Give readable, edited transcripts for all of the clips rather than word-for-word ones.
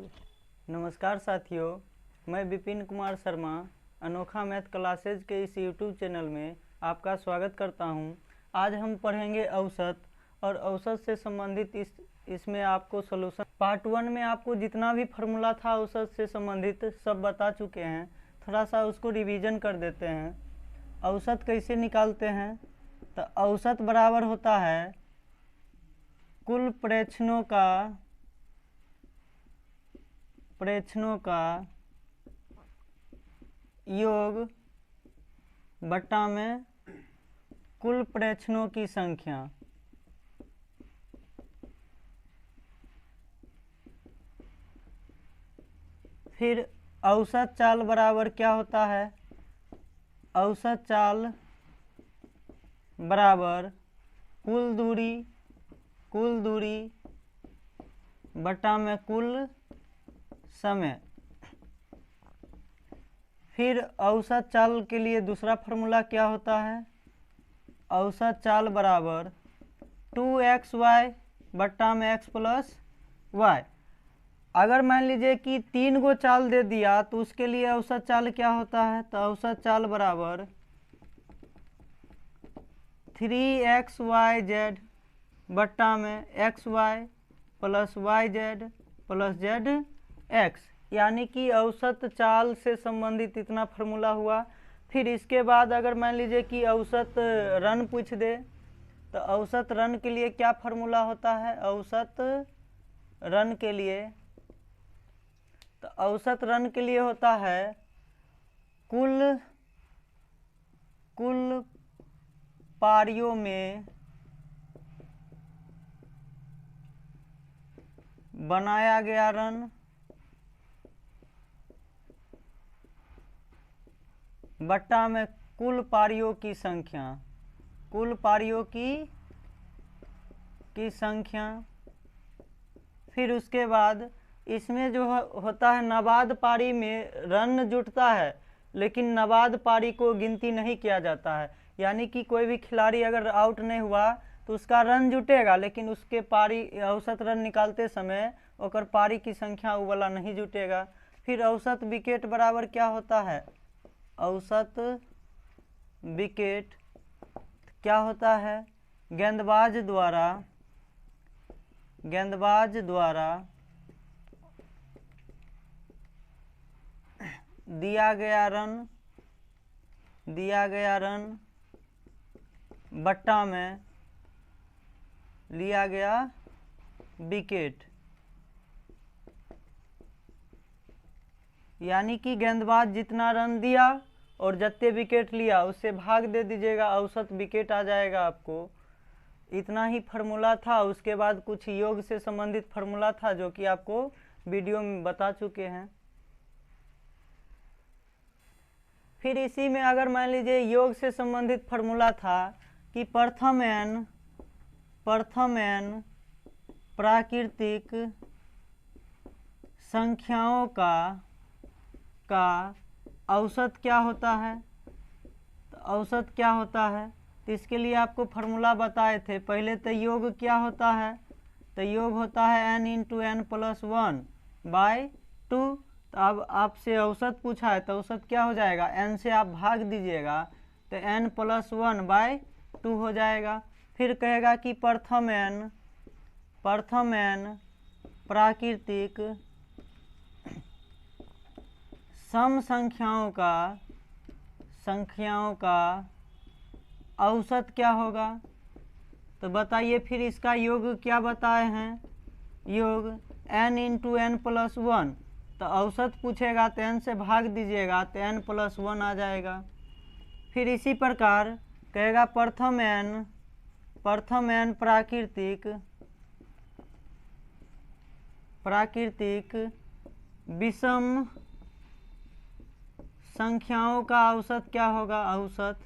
नमस्कार साथियों, मैं विपिन कुमार शर्मा अनोखा मैथ क्लासेज के इस यूट्यूब चैनल में आपका स्वागत करता हूं। आज हम पढ़ेंगे औसत और औसत से संबंधित इसमें आपको सॉल्यूशन। पार्ट 1 में आपको जितना भी फार्मूला था औसत से संबंधित सब बता चुके हैं। थोड़ा सा उसको रिवीजन कर देते हैं। औसत कैसे निकालते हैं? तो औसत बराबर होता है कुल प्रेक्षणों का योग बट्टा में कुल प्रेक्षणों की संख्या। फिर औसत चाल बराबर क्या होता है? औसत चाल बराबर कुल दूरी बट्टा में कुल समय। फिर औसत चाल के लिए दूसरा फार्मूला क्या होता है? औसत चाल बराबर 2xy बट्टा में x प्लस वाई। अगर मान लीजिए कि 3 गो चाल दे दिया तो उसके लिए औसत चाल क्या होता है? तो औसत चाल बराबर 3xyz बट्टा में xy plus yz plus zx, यानी कि औसत चाल से संबंधित इतना फार्मूला हुआ। फिर इसके बाद अगर मान लीजिए कि औसत रन पूछ दे तो औसत रन के लिए क्या फार्मूला होता है? औसत रन के लिए होता है कुल पारियों में बनाया गया रन बट्टा में कुल पारियों की संख्या। फिर उसके बाद इसमें जो होता है नवाद पारी में रन जुटता है, लेकिन नवाद पारी को गिनती नहीं किया जाता है। यानी कि कोई भी खिलाड़ी अगर आउट नहीं हुआ तो उसका रन जुटेगा, लेकिन उसके पारी औसत रन निकालते समय ओकर पारी की संख्या वो वाला नहीं जुटेगा। फिर औसत विकेट बराबर क्या होता है? औसत विकेट क्या होता है? गेंदबाज द्वारा दिया गया रन बट्टा में लिया गया विकेट। यानी कि गेंदबाज जितना रन दिया और जितने विकेट लिया उससे भाग दे दीजिएगा, औसत विकेट आ जाएगा आपको। इतना ही फार्मूला था। उसके बाद कुछ योग से संबंधित फार्मूला था जो कि आपको वीडियो में बता चुके हैं। फिर इसी में अगर मान लीजिए योग से संबंधित फार्मूला था कि प्रथम n प्राकृतिक संख्याओं का औसत क्या होता है? तो औसत क्या होता है? तो इसके लिए आपको फार्मूला बताए थे। पहले तो योग क्या होता है? तो योग होता है n into n plus 1 by 2। तो अब आपसे औसत पूछा है तो औसत क्या हो जाएगा? n से आप भाग दीजिएगा तो n प्लस 1 बाय 2 हो जाएगा। फिर कहेगा कि प्रथम n प्राकृतिक सम संख्याओं का औसत क्या होगा? तो बताइए फिर इसका योग क्या बताए हैं? योग n इंटू n प्लस 1। तो औसत पूछेगा तो n से भाग दीजिएगा तो n प्लस 1 आ जाएगा। फिर इसी प्रकार कहेगा प्रथम n प्राकृतिक विषम संख्याओं का औसत क्या होगा? औसत।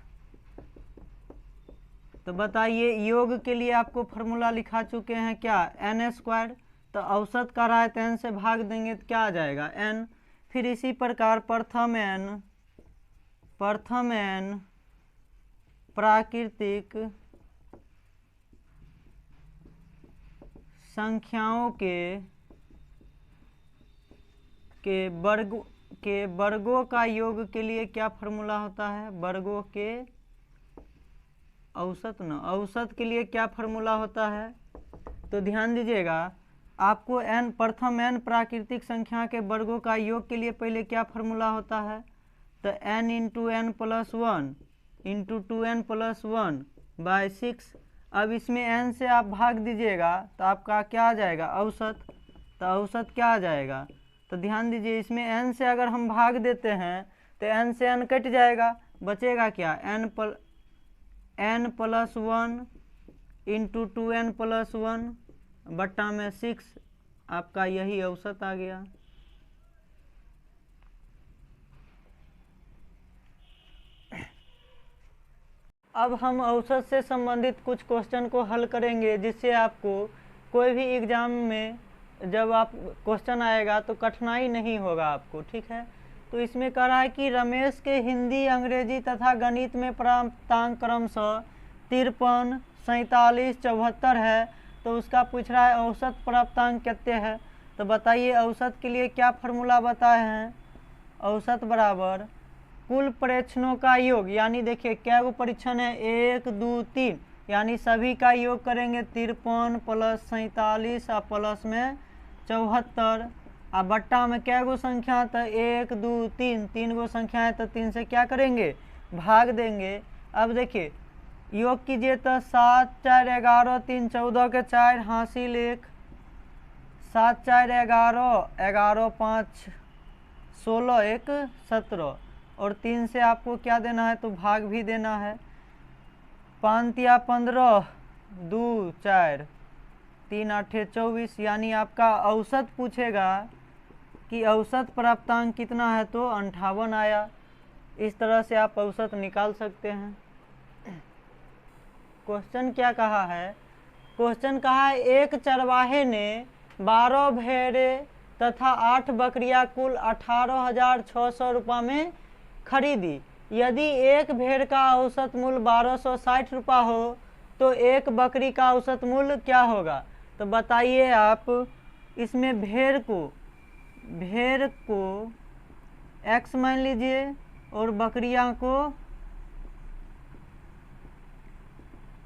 तो बताइए योग के लिए आपको फार्मूला लिखा चुके हैं क्या? n²। तो औसत का रहा है तो n से भाग देंगे तो क्या आ जाएगा? n। फिर इसी प्रकार प्रथम n प्राकृतिक संख्याओं के के वर्गों का योग के लिए क्या फॉर्मूला होता है? वर्गों के औसत के लिए क्या फॉर्मूला होता है? तो ध्यान दीजिएगा, आपको प्रथम n प्राकृतिक संख्या के वर्गों का योग के लिए पहले क्या फॉर्मूला होता है? तो n into n plus 1 into 2n+1/6। अब इसमें n से आप भाग दीजिएगा तो आपका क्या आ जाएगा? औसत। तो औसत क्या आ जाएगा? तो ध्यान दीजिए, इसमें n से अगर हम भाग देते हैं तो n से n कट जाएगा, बचेगा क्या? n+1 इंटू 2n+1/6, आपका यही औसत आ गया। अब हम औसत से संबंधित कुछ क्वेश्चन को हल करेंगे, जिससे आपको कोई भी एग्जाम में जब आप क्वेश्चन आएगा तो कठिनाई नहीं होगा आपको, ठीक है। तो इसमें कह रहा है कि रमेश के हिंदी, अंग्रेजी तथा गणित में प्राप्तांक क्रमशः 53, 47, 74 है। तो उसका पूछ रहा है औसत प्राप्तांक कितने है? तो बताइए औसत के लिए क्या फॉर्मूला बताए हैं? औसत बराबर कुल परीक्षणों का योग, यानी देखिए क्या वो परीक्षण है? 1, 2, 3, यानी सभी का योग करेंगे 53 प्लस 47 और प्लस में 74 और बट्टा में क्या गो संख्या? तो 1, 2, 3, 3 गो संख्या है तो 3 से क्या करेंगे? भाग देंगे। अब देखिए योग कीजिए तो 7, 4, 11, 3, 14 के 4 हासिल 1, 7, 4, 11, 11, 5, 16, 1, 17 और 3 से आपको क्या देना है? तो भाग भी देना है। 5 या 15, 2, 4, 3, 8, 24, यानी आपका औसत पूछेगा कि औसत प्राप्तांक कितना है? तो 58 आया। इस तरह से आप औसत निकाल सकते हैं। क्वेश्चन क्या कहा है? क्वेश्चन कहा है एक चरवाहे ने 12 भेड़े तथा 8 बकरियां कुल 18,600 रुपये में खरीदी। यदि एक भेड़ का औसत मूल्य 1260 रुपये हो तो एक बकरी का औसत मूल्य क्या होगा? तो बताइए आप। इसमें भेड़ को x मान लीजिए और बकरियां को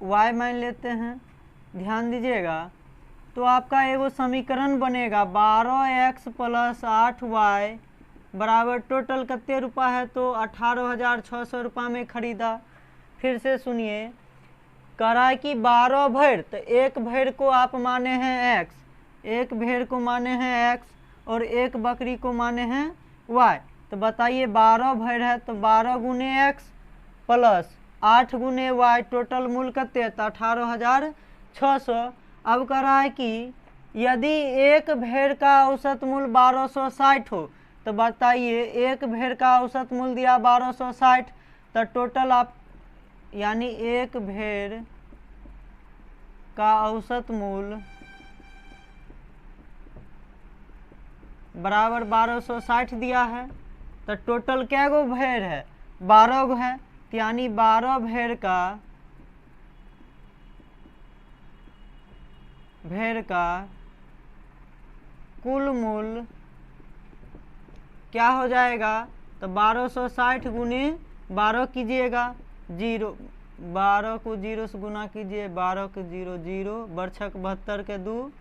y मान लेते हैं। ध्यान दीजिएगा, तो आपका एगो समीकरण बनेगा 12x + 8y बराबर टोटल कितने रुपया है? तो 18,600 रुपये में खरीदा। फिर से सुनिए, कह रहा है कि 12 भेड़, तो एक भेड़ को आप माने हैं x, एक भेड़ को माने हैं x और एक बकरी को माने हैं y। तो बताइए 12 भेड़ है तो 12 गुने x प्लस 8 गुने y, टोटल मूल्य कितने? तो 18,600। अब कह रहा है कि यदि एक भेड़ का औसत मूल्य 1260 हो तो बताइए एक भेड़ का औसत मूल्य दिया 1260, तो टोटल आप यानी एक भेड़ का औसत मूल्य बराबर 1260 दिया है। तो टोटल क्या गो भेड़ है? 12 गो है, यानी 12 भेड़ का कुल मूल्य क्या हो जाएगा? तो 1260 गुने 12 कीजिएगा, 0, 12 को 0 से गुना कीजिए, 12 के 0 0, बरछक 72 के 2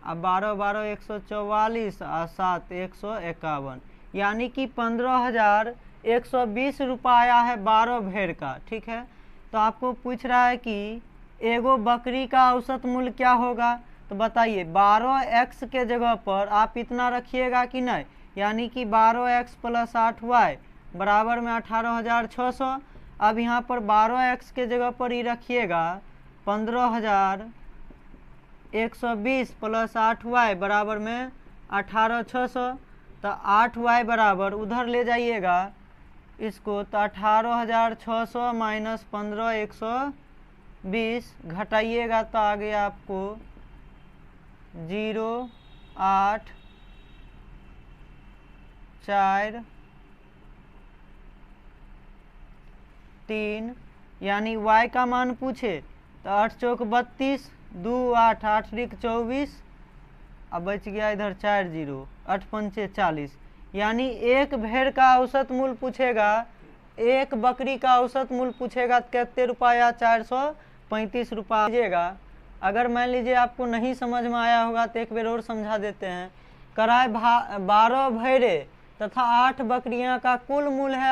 और 12 12 144 और 7 151, यानी कि 15,120 रुपया आया है 12 भेड़ का, ठीक है। तो आपको पूछ रहा है कि एगो बकरी का औसत मूल्य क्या होगा? तो बताइए 12x के जगह पर आप इतना रखिएगा कि नहीं, यानी कि 12x + 8y बराबर में 18,600। अब यहाँ पर 12x के जगह पर ही रखिएगा 15,120 + 8y बराबर में 18,600। तो 8y बराबर उधर ले जाइएगा इसको, तो 18,600 माइनस 15,120 घटाइएगा तो आ गया आपको 0, 8, 4, 3, यानी y का मान पूछे तो 8 चौक 32, 2 8, 8 रिक 24, अब बच गया इधर 4 0, 8 पंचे 40, यानी एक भेड़ का औसत मूल्य पूछेगा, एक बकरी का औसत मूल्य पूछेगा तो कितने रुपया, 435 रुपया दीजिएगा। अगर मान लीजिए आपको नहीं समझ में आया होगा तो एक बार और समझा देते हैं। कराए 12 भेड़े तथा 8 बकरियां का कुल मूल्य है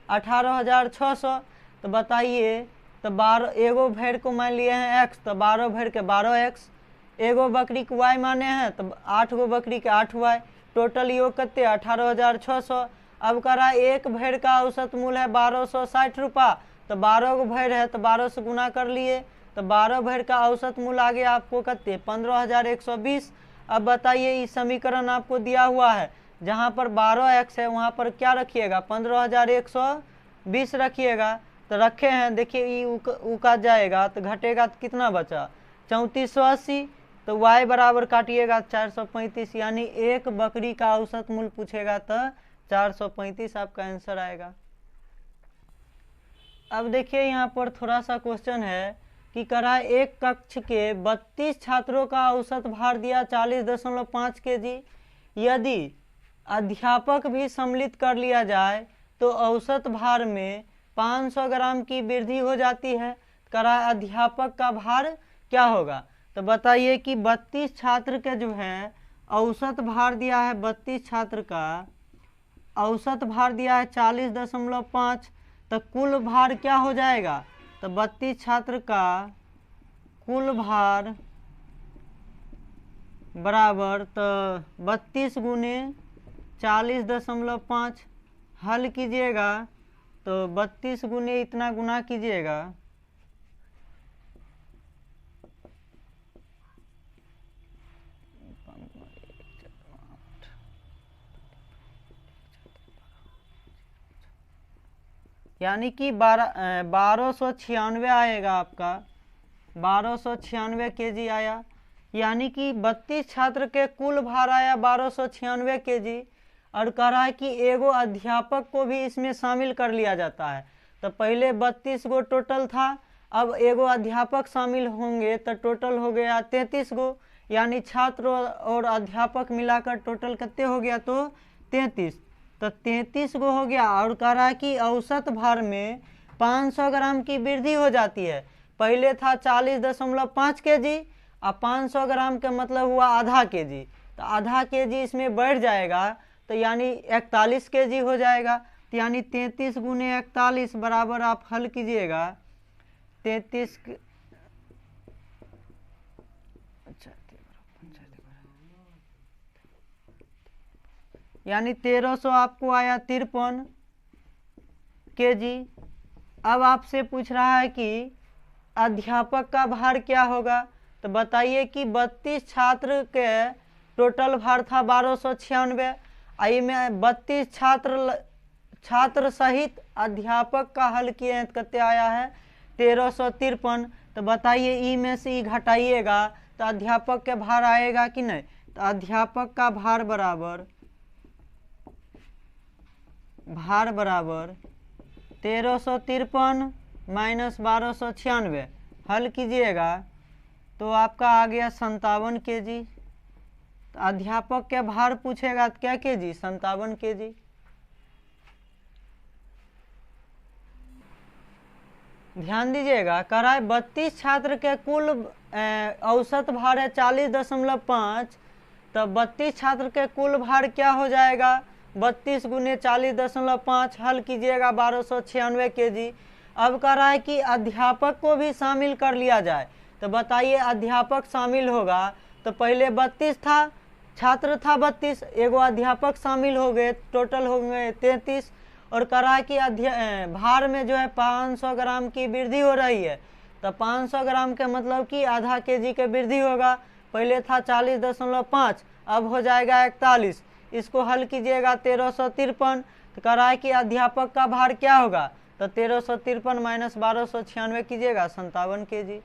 18,600। तो बताइए, तो 12 एगो भेड़ को मान लिए हैं x, तो 12 भेड़ के 12x, एगो बकरी को y माने हैं तो 8 गो बकरी के 8y, टोटल योग करते 18,600। अब करा एक भेड़ का औसत मूल्य है 1260 रुपया, तो 12 गो भेड़ है तो 12 से गुना कर लिए, तो 12 भेड़ का औसत मूल्य आ गया आपको कितने, 15,120। अब बताइए, इस समीकरण आपको दिया हुआ है, जहाँ पर 12x है वहाँ पर क्या रखिएगा, 15,120 रखिएगा। तो रखे हैं, देखिए उका जाएगा तो घटेगा तो कितना बचा, 3480। तो y बराबर काटिएगा 435, यानी एक बकरी का औसत मूल्य पूछेगा तो 435 आपका आंसर आएगा। अब देखिए यहाँ पर थोड़ा सा क्वेश्चन है कि करा एक कक्ष के 32 छात्रों का औसत भार दिया 40.5 kg। यदि अध्यापक भी सम्मिलित कर लिया जाए तो औसत भार में 500 ग्राम की वृद्धि हो जाती है। करा अध्यापक का भार क्या होगा। तो बताइए कि 32 छात्र के जो है औसत भार दिया है, 32 छात्र का औसत भार दिया है 40.5, तो कुल भार क्या हो जाएगा। तो 32 छात्र का कुल भार बराबर, तो 32 गुने 40.5 हल कीजिएगा, तो 32 गुने इतना गुना कीजिएगा, यानी कि 1296 आएगा आपका, 1296 kg आया। यानी कि 32 छात्र के कुल भार आया 1296 kg। और कह रहा है कि एगो अध्यापक को भी इसमें शामिल कर लिया जाता है। तो पहले 32 गो टोटल था, अब एगो अध्यापक शामिल होंगे तो टोटल हो गया 33 गो, यानी छात्र और अध्यापक मिलाकर टोटल कितने हो गया, तो 33। तो 33 गो हो गया। और कह रहा है कि औसत भार में 500 ग्राम की वृद्धि हो जाती है। पहले था 40.5 kg, अब 500 ग्राम का मतलब हुआ आधा kg, तो आधा kg इसमें बढ़ जाएगा, तो यानी 41 kg हो जाएगा। तो यानी 33 गुने 41 बराबर आप हल कीजिएगा, 33 यानी 1300 आपको आया 53 kg। अब आपसे पूछ रहा है कि अध्यापक का भार क्या होगा। तो बताइए कि 32 छात्र के टोटल भार था 1296, आई में 32 छात्र सहित अध्यापक का हल किए हैं, कितने आया है 1353। तो बताइए ई में से ई घटाइएगा तो अध्यापक के भार आएगा कि नहीं। तो अध्यापक का भार बराबर 1353 माइनस 1296 हल कीजिएगा तो आपका आ गया 57 kg। तो अध्यापक के भार पूछेगा तो क्या kg, 57 kg। ध्यान दीजिएगा, कराए 32 छात्र के कुल औसत भार है 40.5, तो 32 छात्र के कुल भार क्या हो जाएगा, 32 गुने 40.5 हल कीजिएगा 1296 kg। अब कह रहा है कि अध्यापक को भी शामिल कर लिया जाए। तो बताइए अध्यापक शामिल होगा तो पहले 32 था, छात्र था 32, एगो अध्यापक शामिल हो गए, टोटल हो गए 33। और कह रहा है कि भार में जो है 500 ग्राम की वृद्धि हो रही है। तो 500 ग्राम के मतलब कि आधा kg के वृद्धि होगा। पहले था 40.5, अब हो जाएगा 41। इसको हल कीजिएगा 1353। तो कह रहा है कि अध्यापक का भार क्या होगा। तो 1353 माइनस 1296 कीजिएगा 57 kg।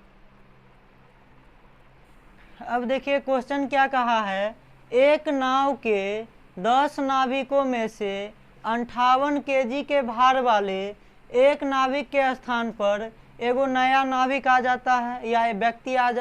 अब देखिए क्वेश्चन क्या कहा है, एक नाव के 10 नाविकों में से 58 kg के भार वाले एक नाविक के स्थान पर एगो नया नाविक आ जाता है या व्यक्ति आ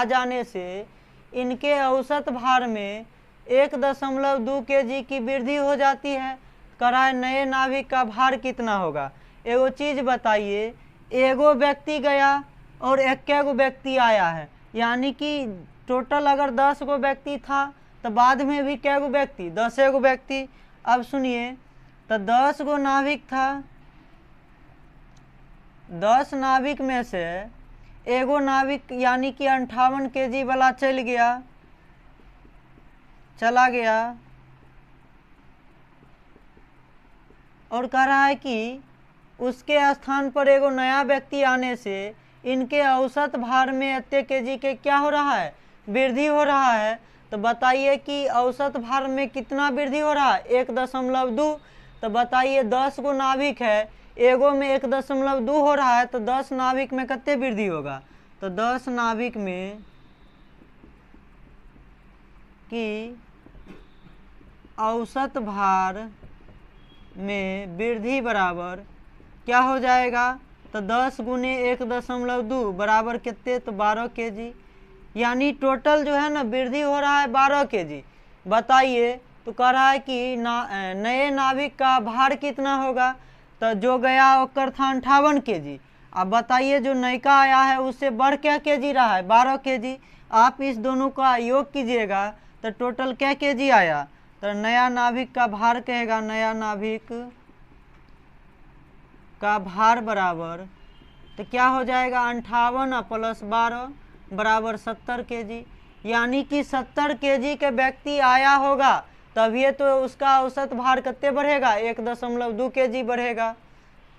जाने से इनके औसत भार में 1.2 kg की वृद्धि हो जाती है। कह रहा है नए नाभिक का भार कितना होगा। एगो चीज बताइए, एगो व्यक्ति गया और इक्कीगो व्यक्ति आया है, यानी कि टोटल अगर 10 गो व्यक्ति था तो बाद में भी कै गो व्यक्ति, 10 गो व्यक्ति। अब सुनिए, तो 10 गो नाभिक था, 10 नाभिक में से एगो नाभिक यानी कि 58 kg वाला चला गया और कह रहा है कि उसके स्थान पर एगो नया व्यक्ति आने से इनके औसत भार में इतने kg के क्या हो रहा है, वृद्धि हो रहा है। तो बताइए कि औसत भार में कितना वृद्धि हो रहा है, 1.2। तो बताइए 10 गो नाभिक है, एगो में 1.2 हो रहा है, तो 10 नाभिक में कितने वृद्धि होगा। तो 10 नाभिक में कि औसत भार में वृद्धि बराबर क्या हो जाएगा, तो 10 गुने 1.2 बराबर कितने, तो 12 kg। यानी टोटल जो है ना वृद्धि हो रहा है 12 kg। बताइए, तो कह रहा है कि नए नाभिक का भार कितना होगा, तो जो गया ओकर था 58 kg। अब बताइए जो नयका आया है उससे बढ़ क्या kg रहा है, 12 kg। आप इस दोनों का योग कीजिएगा तो टोटल क्या kg आया, तो नया नाभिक का भार कहेगा, नया नाभिक का भार बराबर, तो क्या हो जाएगा 58 प्लस 12 बराबर 70 kg। यानी कि 70 kg के व्यक्ति आया होगा तभी तो उसका औसत भार कितने बढ़ेगा, 1.2 kg बढ़ेगा।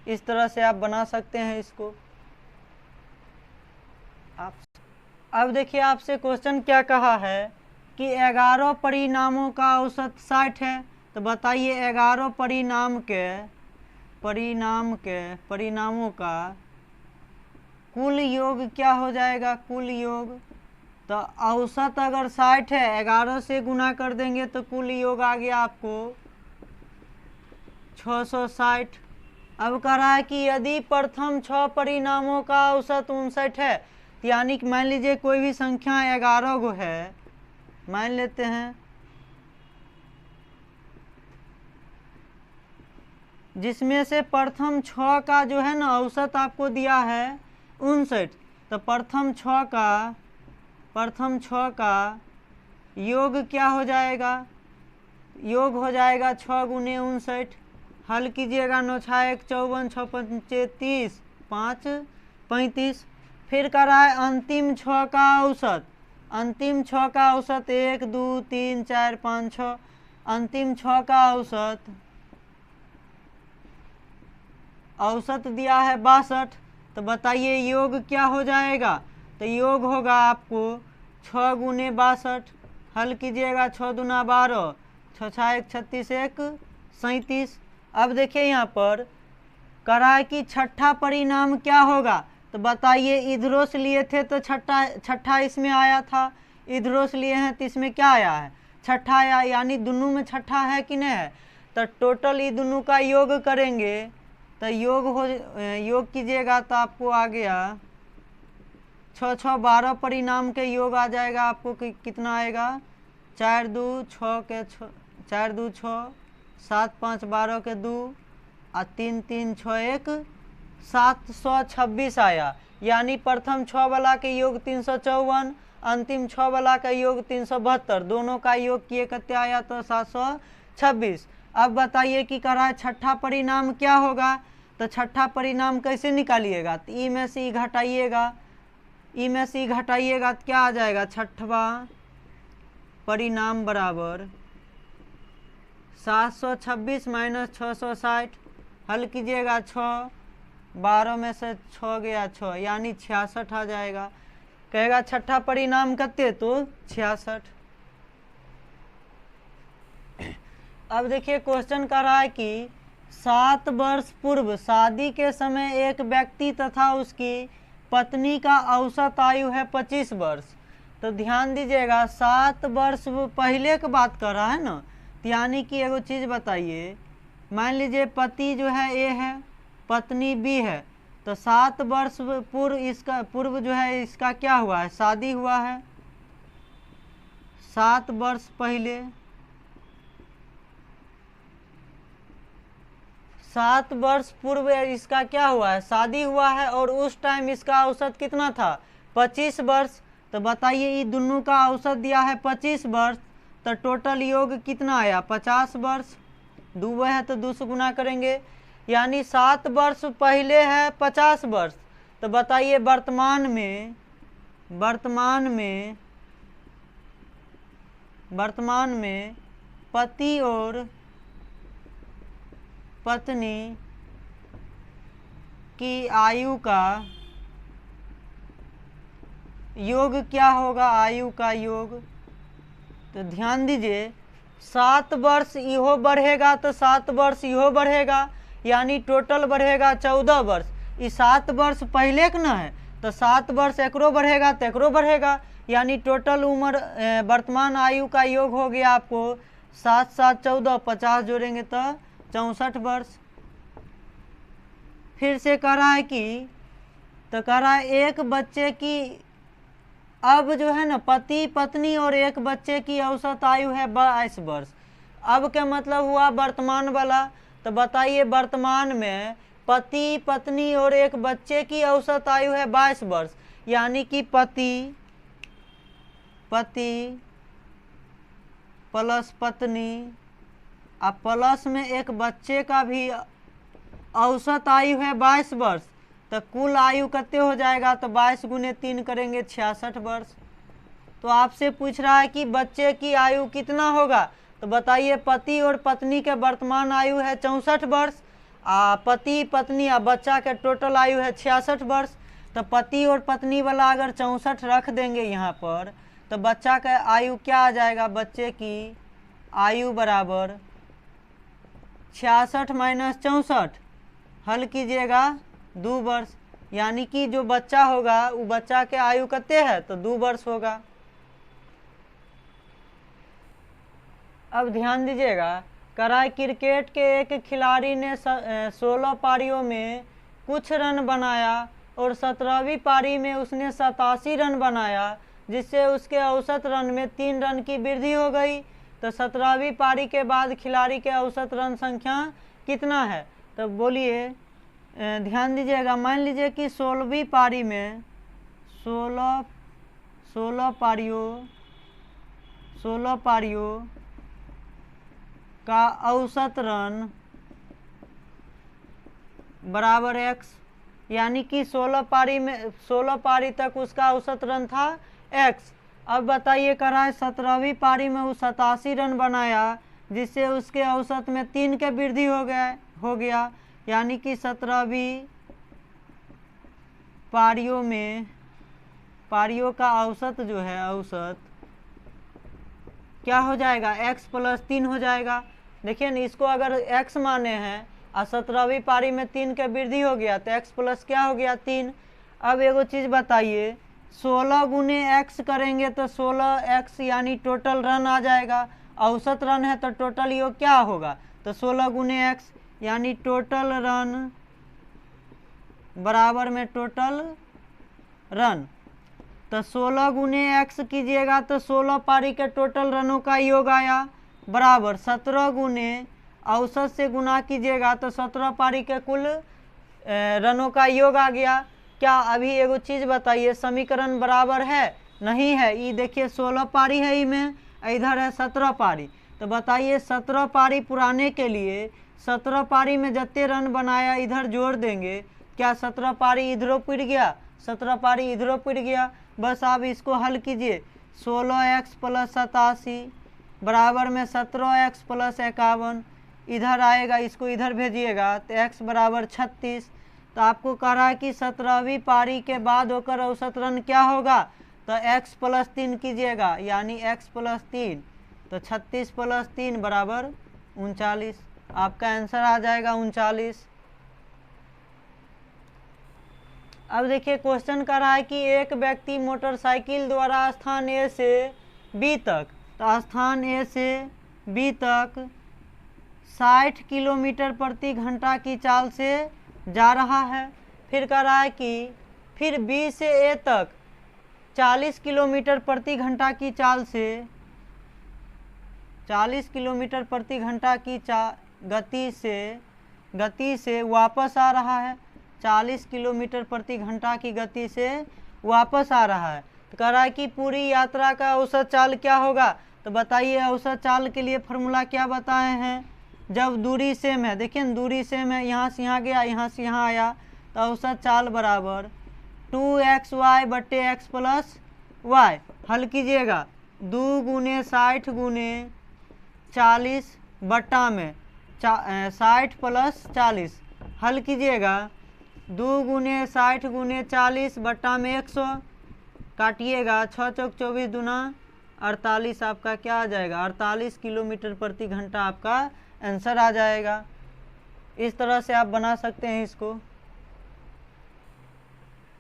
इस तरह से आप बना सकते हैं इसको। अब देखिए आपसे क्वेश्चन क्या कहा है कि 11 परिणामों का औसत 60 है। तो बताइए 11 परिणामों का कुल योग क्या हो जाएगा, कुल योग। तो औसत अगर 60 है, 11 से गुना कर देंगे तो कुल योग आ गया आपको 660। अब कह रहा है कि यदि प्रथम 6 परिणामों का औसत 59 है, यानी कि मान लीजिए कोई भी संख्या 11 गो है, मान लेते हैं, जिसमें से प्रथम 6 का जो है ना औसत आपको दिया है 59। तो प्रथम 6 का योग क्या हो जाएगा, योग हो जाएगा 6 गुने 59। हल कीजिएगा, 9 6 1 54, 6 5 30, 5 35। फिर कर रहा है अंतिम 6 का औसत, अंतिम 6 का औसत 1 2 3 4 5 6, अंतिम 6 का औसत दिया है 62। तो बताइए योग क्या हो जाएगा, तो योग होगा आपको 6 गुने 62। हल कीजिएगा, 6 दूना 12, 6 6 1 36, 1 37। अब देखिए यहाँ पर कह रहा है कि छठा परिणाम क्या होगा। तो बताइए इधरों से लिए थे तो छठा इसमें आया था, इधरों से लिए हैं तो इसमें क्या आया है, छठा आया, यानी दोनों में छठा है कि नहीं है। तो टोटल ये दोनों का योग करेंगे तो योग कीजिएगा तो आपको आ गया 6 6 12 परिणाम के योग आ जाएगा आपको कितना आएगा, 4 2 6 के 4 2 6, 7 5 12 के 2 और 3 3 6 1 726 आया। यानी प्रथम 6 वाला के योग 354, अंतिम 6 वाला का योग 372, दोनों का योग किए कितने आया, तो 726। अब बताइए कि कह रहा है छठा परिणाम क्या होगा। तो छठा परिणाम कैसे निकालिएगा, तो ई में से ई घटाइएगा, ई में से ई घटाइएगा तो क्या आ जाएगा, छठवा परिणाम बराबर 726 माइनस 660। हल कीजिएगा, 6 12 में से 6 गया 6, यानी 66 आ जाएगा। कहेगा छठा परिणाम कितने, तो 66। अब देखिए क्वेश्चन कर रहा है कि 7 वर्ष पूर्व शादी के समय एक व्यक्ति तथा उसकी पत्नी का औसत आयु है 25 वर्ष। तो ध्यान दीजिएगा 7 वर्ष पहले की बात कर रहा है ना, यानी कि एगो चीज़ बताइए, मान लीजिए पति जो है ए है, पत्नी बी है, तो 7 वर्ष पूर्व जो है इसका क्या हुआ है, शादी हुआ है, 7 वर्ष पहले 7 वर्ष पूर्व इसका क्या हुआ है, शादी हुआ है, और उस टाइम इसका औसत कितना था, 25 वर्ष। तो बताइए ये दोनों का औसत दिया है 25 वर्ष, तो टोटल योग कितना आया, 50 वर्ष। 2 है तो 2 से गुना करेंगे, यानी 7 वर्ष पहले है 50 वर्ष। तो बताइए वर्तमान में पति और पत्नी की आयु का योग क्या होगा, आयु का योग। तो ध्यान दीजिए 7 वर्ष इहो बढ़ेगा तो 7 वर्ष इहो बढ़ेगा, यानी टोटल बढ़ेगा 14 वर्ष। ये 7 वर्ष पहले का ना है, तो 7 वर्ष एकरो बढ़ेगा तो एकरो बढ़ेगा, यानी टोटल उम्र वर्तमान आयु का योग हो गया आपको 7 7 14, 50 जोड़ेंगे तो 64 वर्ष। फिर से कह रहा है कि, तो कह रहा है एक बच्चे की, अब जो है ना पति पत्नी और एक बच्चे की औसत आयु है 22 वर्ष। अब क्या मतलब हुआ वर्तमान वाला। तो बताइए वर्तमान में पति पत्नी और एक बच्चे की औसत आयु है 22 वर्ष, यानी कि पति प्लस पत्नी और प्लस में एक बच्चे का भी औसत आयु है 22 वर्ष। तो कुल आयु कितने हो जाएगा, तो 22 गुने 3 करेंगे 66 वर्ष। तो आपसे पूछ रहा है कि बच्चे की आयु कितना होगा। तो बताइए पति और पत्नी के वर्तमान आयु है 64 वर्ष, पति पत्नी और बच्चा के टोटल आयु है 66 वर्ष। तो पति और पत्नी वाला अगर 64 रख देंगे यहाँ पर, तो बच्चा का आयु क्या आ जाएगा, बच्चे की आयु बराबर 66 माइनस 64, हल कीजिएगा 2 वर्ष, यानी कि जो बच्चा होगा वो बच्चा के आयु कितने है, तो 2 वर्ष होगा। अब ध्यान दीजिएगा, कराए क्रिकेट के एक खिलाड़ी ने 16 पारियों में कुछ रन बनाया और 17वीं पारी में उसने 87 रन बनाया, जिससे उसके औसत रन में 3 रन की वृद्धि हो गई। तो 17वीं पारी के बाद खिलाड़ी के औसत रन संख्या कितना है। तो बोलिए, ध्यान दीजिएगा, मान लीजिए कि 16वीं पारी में 16 पारियों का औसत रन बराबर x, यानी कि 16 पारी तक उसका औसत रन था x। अब बताइए कह रहा है 17वीं पारी में वो 87 रन बनाया, जिससे उसके औसत में 3 के वृद्धि हो गया, यानी कि 17वीं पारियों का औसत जो है, औसत क्या हो जाएगा, x प्लस 3 हो जाएगा। देखिए ना, इसको अगर x माने हैं और 17वीं पारी में 3 के वृद्धि हो गया तो x प्लस क्या हो गया, 3। अब एगो चीज़ बताइए, 16 गुने x करेंगे तो 16x, यानी टोटल रन आ जाएगा। औसत रन है तो टोटल योग क्या होगा, तो 16 गुने x, यानी टोटल रन बराबर में टोटल रन। तो 16 गुने x कीजिएगा तो 16 पारी के टोटल रनों का योग आया, बराबर 17 गुने औसत से गुना कीजिएगा तो 17 पारी के कुल रनों का योग आ गया। क्या अभी एगो चीज़ बताइए, समीकरण बराबर है, नहीं है। ये देखिए 16 पारी है, में इधर है 17 पारी। तो बताइए 17 पारी पुराने के लिए 17 पारी में जितने रन बनाया इधर जोड़ देंगे, क्या 17 पारी इधरों पिट गया, 17 पारी इधरों पिट गया। बस आप इसको हल कीजिए, 16x प्लस 87 बराबर में 17x प्लस 51, इधर आएगा, इसको इधर भेजिएगा तो x बराबर 36। तो आपको कह रहा है कि 17वीं पारी के बाद होकर औसत रन क्या होगा, तो x प्लस 3 कीजिएगा, यानी x प्लस 3, तो 36 प्लस 3 बराबर 39। आपका आंसर आ जाएगा 39। अब देखिए क्वेश्चन कर रहा है कि एक व्यक्ति मोटरसाइकिल द्वारा स्थान A से B तक, तो स्थान A से B तक 60 किलोमीटर प्रति घंटा की चाल से जा रहा है। फिर कह रहा है कि फिर B से A तक 40 किलोमीटर प्रति घंटा की चाल से 40 किलोमीटर प्रति घंटा की गति से वापस आ रहा है। 40 किलोमीटर प्रति घंटा की गति से वापस आ रहा है। तो कह रहा है कि पूरी यात्रा का औसत चाल क्या होगा। तो बताइए औसत चाल के लिए फॉर्मूला क्या बताए हैं। जब दूरी सेम है, देखिए दूरी सेम है, यहाँ से यहाँ गया, यहाँ से यहाँ आया, तो औसत चाल बराबर 2xy बट्टे x प्लस वाई। हल कीजिएगा, 2 गुने 60 गुने 40 बट्टा में 60 प्लस 40। हल कीजिएगा, 2 गुने 60 गुने 40 बट्टा में 100, काटिएगा, 6 चौक 24 दूना 48, आपका क्या आ जाएगा 48 किलोमीटर प्रति घंटा आपका आंसर आ जाएगा। इस तरह से आप बना सकते हैं इसको।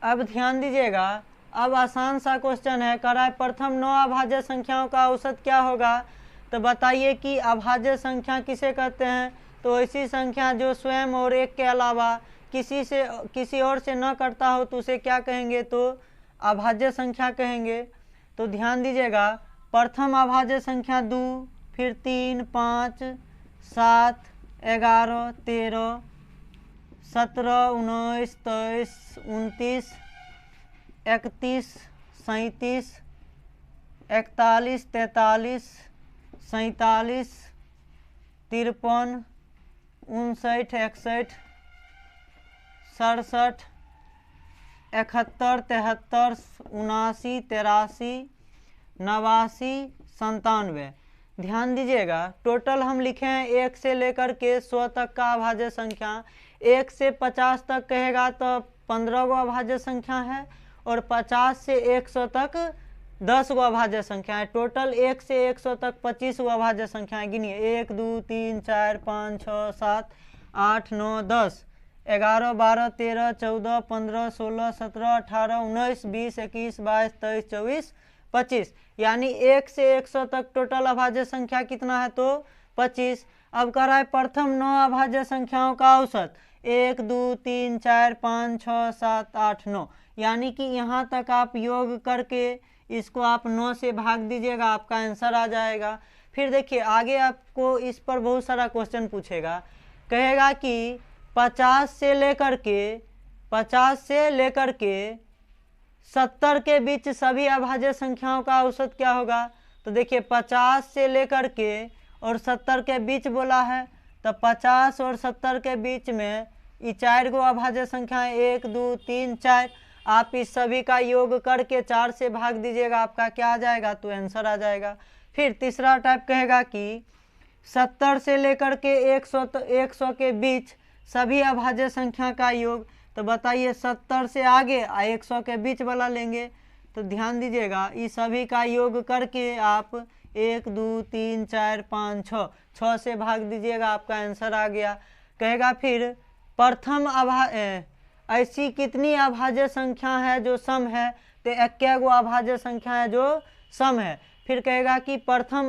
अब ध्यान दीजिएगा, अब आसान सा क्वेश्चन है, कह रहा है प्रथम 9 अभाज्य संख्याओं का औसत क्या होगा। तो बताइए कि अभाज्य संख्या किसे कहते हैं। तो ऐसी संख्या जो स्वयं और एक के अलावा किसी और से न करता हो तो उसे क्या कहेंगे, तो अभाज्य संख्या कहेंगे। तो ध्यान दीजिएगा, प्रथम अभाज्य संख्या 2, फिर 3, 5, 7, 11, 13, 17, 19, 23, 29, 31, 37, 41, 43, 47, 53, 59, 61, 67, 71, 73, 79, 83, 89, 97। ध्यान दीजिएगा, टोटल हम लिखे हैं 1 से लेकर के 100 तक का अभाज्य संख्या। 1 से 50 तक कहेगा तो 15 गो अभाज्य संख्या है, और 50 से 100 तक 10 गो अभाज्य संख्या है। टोटल 1 से 100 तक 25 गो अभाज्य संख्या है। गिनिए, 1 2 3 4 5 6 7 8 9 10 11 12 13 14 15 16 17 18 19 20 21 22 23 24 25, यानी 1 से 100 तक टोटल अभाज्य संख्या कितना है, तो 25। अब कह रहा है प्रथम 9 अभाज्य संख्याओं का औसत 1 2 3 4 5 6 7 8 9, यानी कि यहाँ तक आप योग करके इसको आप 9 से भाग दीजिएगा, आपका आंसर आ जाएगा। फिर देखिए आगे आपको इस पर बहुत सारा क्वेश्चन पूछेगा, कहेगा कि 50 से लेकर के 70 के बीच सभी अभाज्य संख्याओं का औसत क्या होगा। तो देखिए 50 से लेकर के और 70 के बीच बोला है, तो 50 और 70 के बीच में ये 4 गो अभाज्य संख्या है, 1 2 3 4। आप इस सभी का योग करके 4 से भाग दीजिएगा, आपका क्या आ जाएगा, तो आंसर आ जाएगा। फिर तीसरा टाइप कहेगा कि 70 से लेकर के 100 के बीच सभी अभाज्य संख्या का योग। तो बताइए 70 से आगे 100 के बीच वाला लेंगे। तो ध्यान दीजिएगा, इस सभी का योग करके आप 1 2 3 4 5 6 से भाग दीजिएगा, आपका आंसर आ गया। कहेगा फिर प्रथम ऐसी कितनी अभाज्य संख्या है जो सम है। तो 21 गो अभाज्य संख्या है जो सम है। फिर कहेगा कि प्रथम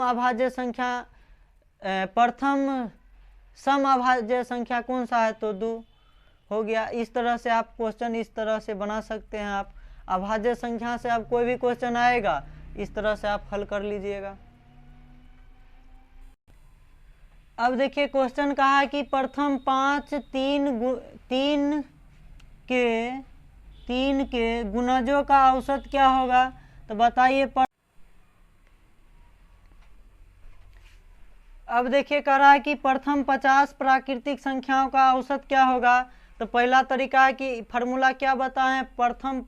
सम अभाज्य संख्या कौन सा है, तो 2 हो गया। इस तरह से आप क्वेश्चन इस तरह से बना सकते हैं। आप अभाज्य संख्या से आप कोई भी क्वेश्चन आएगा इस तरह से आप हल कर लीजिएगा। अब देखिए क्वेश्चन कहा है कि प्रथम 5 3 के गुणजों का औसत क्या होगा। तो बताइए अब देखिए कह रहा है कि प्रथम 50 प्राकृतिक संख्याओं का औसत क्या होगा। तो पहला तरीका है कि फार्मूला क्या बताएं, प्रथम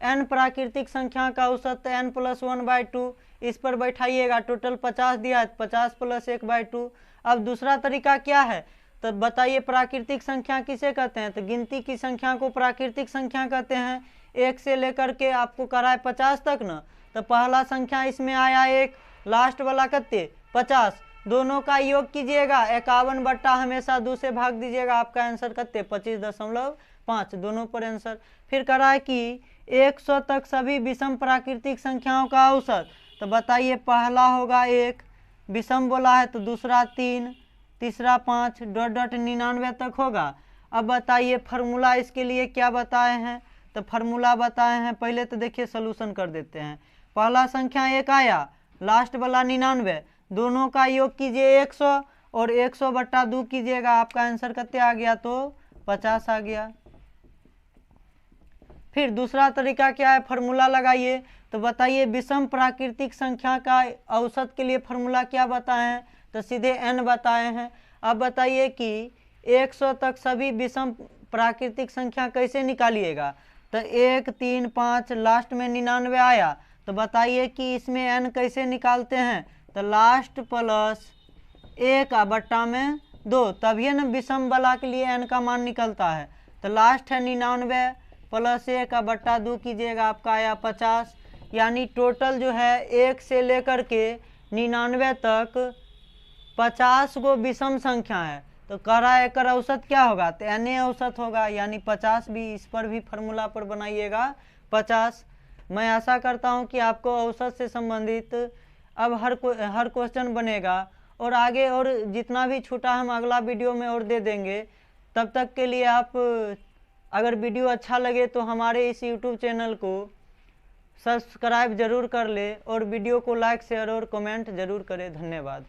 n प्राकृतिक संख्या का औसत n + 1/2, इस पर बैठाइएगा। टोटल 50 दिया है, 50 + 1/2। अब दूसरा तरीका क्या है, तो बताइए प्राकृतिक संख्या किसे कहते हैं। तो गिनती की संख्या को प्राकृतिक संख्या कहते हैं। 1 से लेकर के आपको करा है 50 तक ना, तो पहला संख्या इसमें आया 1, लास्ट वाला कितने 50, दोनों का योग कीजिएगा। 51 बट्टा हमेशा 2 से भाग दीजिएगा, आपका आंसर कितने 25.5, दोनों पर आंसर। फिर करा है कि 100 तक सभी विषम प्राकृतिक संख्याओं का औसत। तो बताइए पहला होगा 1, विषम बोला है, तो दूसरा 3, तीसरा 5, डॉट 99 तक होगा। अब बताइए फार्मूला इसके लिए क्या बताए हैं। तो फार्मूला बताए हैं, पहले तो देखिए सोल्यूशन कर देते हैं। पहला संख्या 1 आया, लास्ट वाला 99, दोनों का योग कीजिए 100 और 100/2 कीजिएगा, आपका आंसर कितने आ गया? तो 50 आ गया। फिर दूसरा तरीका क्या है, फार्मूला लगाइए। तो बताइए विषम प्राकृतिक संख्या का औसत के लिए फार्मूला क्या बताए हैं? तो सीधे n बताए हैं। अब बताइए कि 100 तक सभी विषम प्राकृतिक संख्या कैसे निकालिएगा? तो 1 3 5 लास्ट में 99 आया। तो बताइए कि इसमें n कैसे निकालते हैं? तो लास्ट प्लस 1/2, तभी ना विषम वाला के लिए n का मान निकलता है। तो लास्ट है 99 प्लस 1/2 कीजिएगा, आपका आया 50। यानी टोटल जो है 1 से लेकर के 99 तक 50 गो विषम संख्या है। तो कह रहा है एक औसत क्या होगा? तो n औसत होगा, यानी 50 भी इस पर भी फार्मूला पर बनाइएगा 50। मैं आशा करता हूं कि आपको औसत से संबंधित अब हर क्वेश्चन बनेगा, और आगे और जितना भी छूटा हम अगला वीडियो में और दे देंगे। तब तक के लिए आप अगर वीडियो अच्छा लगे तो हमारे इस YouTube चैनल को सब्सक्राइब जरूर कर ले, और वीडियो को लाइक शेयर और कमेंट जरूर करें। धन्यवाद।